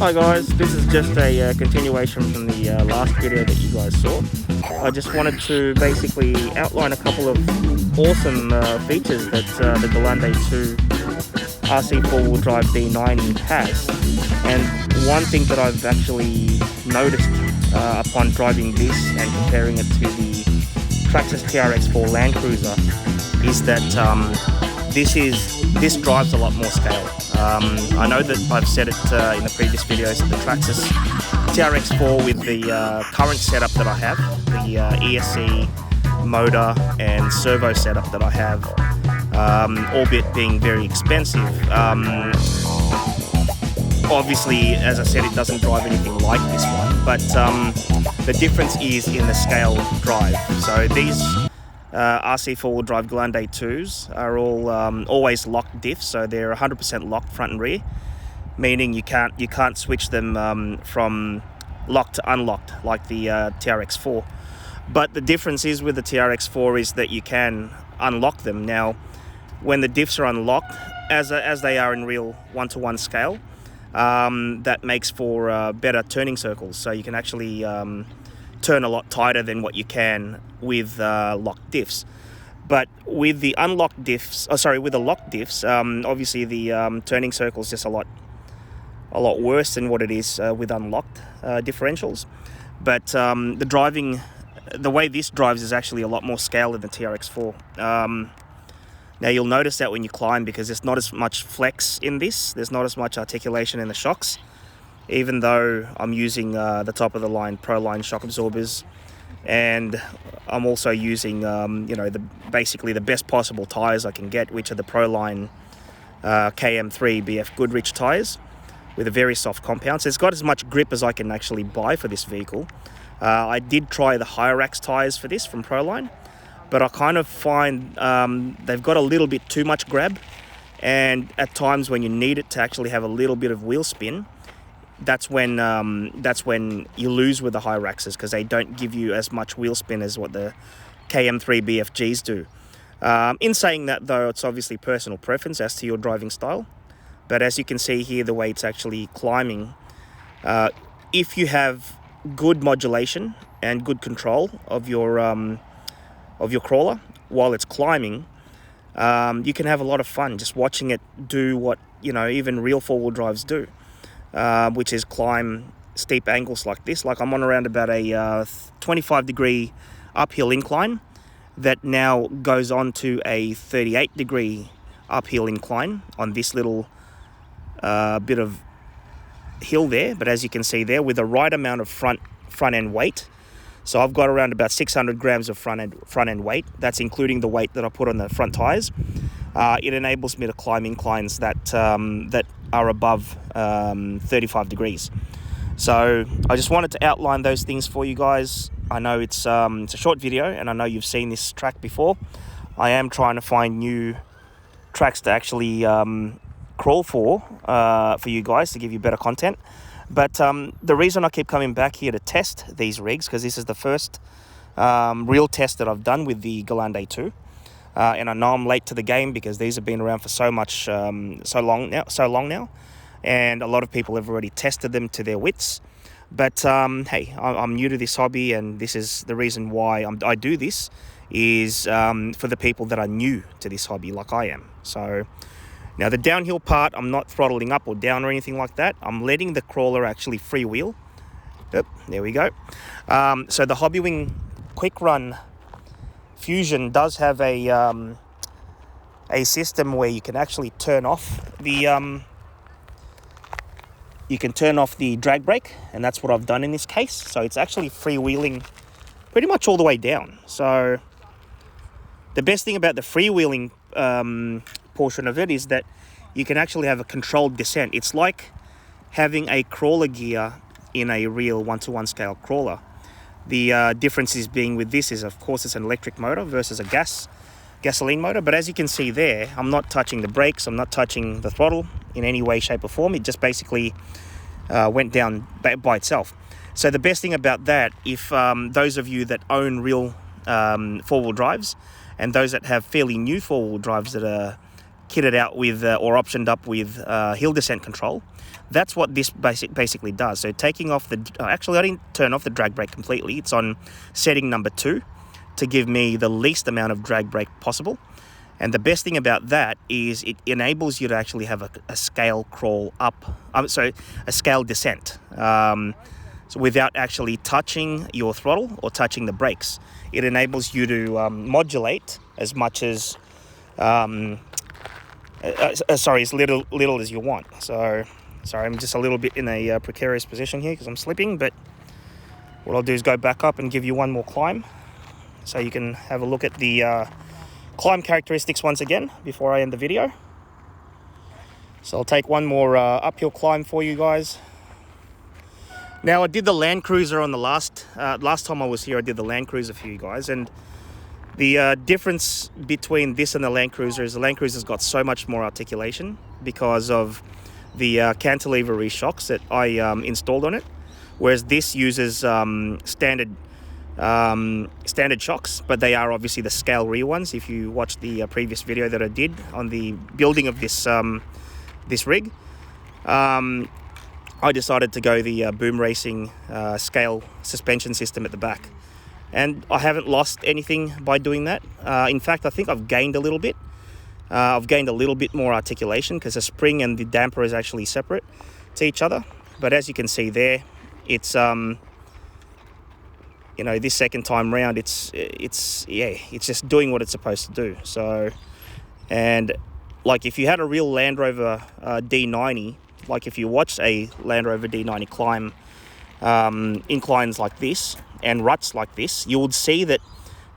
Hi guys, this is just a continuation from the last video that you guys saw. I just wanted to basically outline a couple of awesome features that the Gelande 2 RC4WD D90 has. And one thing that I've actually noticed upon driving this and comparing it to the Traxxas TRX4 Land Cruiser is that this drives a lot more scale. I know that I've said it in the previous videos that the Traxxas TRX4 with the current setup that I have, the ESC motor and servo setup that I have, albeit being very expensive, obviously, as I said, it doesn't drive anything like this one, but the difference is in the scale drive. So these RC4WD Gelande 2s are all always locked diffs, so they're 100% locked front and rear, meaning you can't switch them from locked to unlocked like the TRX4. But the difference is with the TRX4 is that you can unlock them. Now, when the diffs are unlocked, as they are in real one-to-one scale, that makes for better turning circles. So you can actually turn a lot tighter than what you can with locked diffs. But with the unlocked diffs, with the locked diffs, obviously the turning circle is just a lot worse than what it is with unlocked differentials. But the way this drives is actually a lot more scale than the TRX4. Now you'll notice that when you climb, because there's not as much flex in this, there's not as much articulation in the shocks, even though I'm using the top of the line Proline shock absorbers, and I'm also using basically the best possible tires I can get, which are the Proline KM3 BF Goodrich tires with a very soft compound. So it's got as much grip as I can actually buy for this vehicle. I did try the Hyrax tires for this from Proline, but I kind of find they've got a little bit too much grab, and at times when you need it to actually have a little bit of wheel spin, that's when you lose with the Hyraxes, because they don't give you as much wheel spin as what the KM3 BFGs do. In saying that though, it's obviously personal preference as to your driving style, but as you can see here, the way it's actually climbing, if you have good modulation and good control of your crawler while it's climbing, you can have a lot of fun just watching it do what even real four-wheel drives do, which is climb steep angles like this. Like I'm on around about a 25-degree uphill incline that now goes on to a 38-degree uphill incline on this little bit of hill there. But as you can see there, with the right amount of front end weight, so I've got around about 600 grams of front end weight. That's including the weight that I put on the front tires. It enables me to climb inclines that are above 35 degrees. So I just wanted to outline those things for you guys. I know it's a short video, and I know you've seen this track before. I am trying to find new tracks to actually crawl for you guys, to give you better content. But the reason I keep coming back here to test these rigs, because this is the first real test that I've done with the Gelande 2. And I know I'm late to the game because these have been around for so long now, and a lot of people have already tested them to their wits. But hey, I'm new to this hobby, and this is the reason why I do this, is for the people that are new to this hobby like I am. So now the downhill part, I'm not throttling up or down or anything like that. I'm letting the crawler actually freewheel. Yep, there we go. So the Hobbywing Quick Run Fusion does have a system where you can actually turn off the drag brake, and that's what I've done in this case. So it's actually freewheeling pretty much all the way down. So the best thing about the freewheeling portion of it is that you can actually have a controlled descent. It's like having a crawler gear in a real one-to-one scale crawler. The difference is being with this is, of course, it's an electric motor versus a gasoline motor. But as you can see there, I'm not touching the brakes, I'm not touching the throttle in any way, shape or form. It just basically went down by itself. So the best thing about that, if those of you that own real four-wheel drives, and those that have fairly new four-wheel drives that are kitted out with or optioned up with hill descent control, that's what this basically does. So taking off the, actually I didn't turn off the drag brake completely. It's on setting number 2 to give me the least amount of drag brake possible. And the best thing about that is it enables you to actually have a scale crawl up, a scale descent. So without actually touching your throttle or touching the brakes, it enables you to modulate as much as, as little as you want. So, sorry, I'm just a little bit in a precarious position here because I'm slipping, but what I'll do is go back up and give you one more climb so you can have a look at the climb characteristics once again before I end the video. So I'll take one more uphill climb for you guys. Now I did the Land Cruiser on the last time I was here. I did the Land Cruiser for you guys, and The difference between this and the Land Cruiser is the Land Cruiser's got so much more articulation because of the cantilever shocks that I installed on it, whereas this uses standard shocks, but they are obviously the scale rear ones. If you watch the previous video that I did on the building of this this rig, I decided to go the Boom Racing scale suspension system at the back, and I haven't lost anything by doing that. In fact, I think I've gained a little bit. I've gained a little bit more articulation because the spring and the damper is actually separate to each other. But as you can see there, it's you know, this second time round, it's just doing what it's supposed to do. So, and like if you had a real Land Rover D90, like if you watch a Land Rover D90 climb inclines like this and ruts like this, you would see that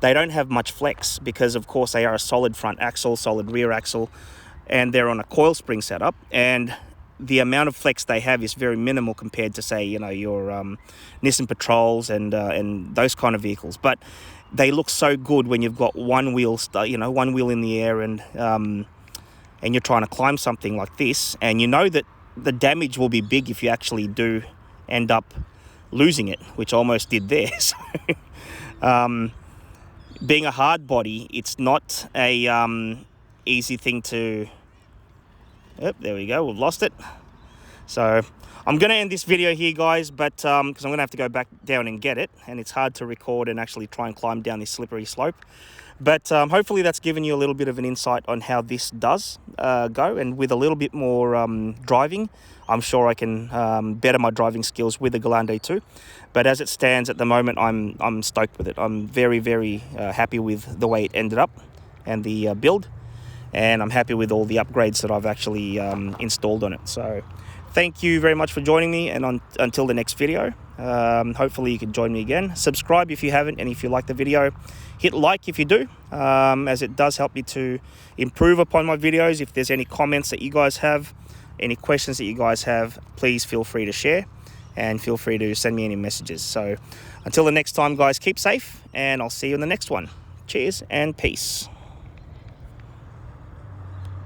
they don't have much flex because, of course, they are a solid front axle, solid rear axle, and they're on a coil spring setup. And the amount of flex they have is very minimal compared to, say, you know, your Nissan Patrols and those kind of vehicles. But they look so good when you've got one wheel, one wheel in the air, and you're trying to climb something like this, and you know that the damage will be big if you actually do end up losing it, which I almost did there. So, being a hard body, it's not a easy thing to... Yep, there we go, we've lost it. So I'm going to end this video here, guys, but because I'm going to have to go back down and get it, and it's hard to record and actually try and climb down this slippery slope. But hopefully that's given you a little bit of an insight on how this does go, and with a little bit more driving, I'm sure I can better my driving skills with the Gelande too. But as it stands at the moment, I'm stoked with it. I'm very, very happy with the way it ended up and the build, and I'm happy with all the upgrades that I've actually installed on it. So thank you very much for joining me, and until the next video, hopefully you can join me again. Subscribe if you haven't, and if you like the video, hit like if you do, as it does help me to improve upon my videos. If there's any comments that you guys have, any questions that you guys have, please feel free to share, and feel free to send me any messages. So until the next time, guys, keep safe, and I'll see you in the next one. Cheers and peace.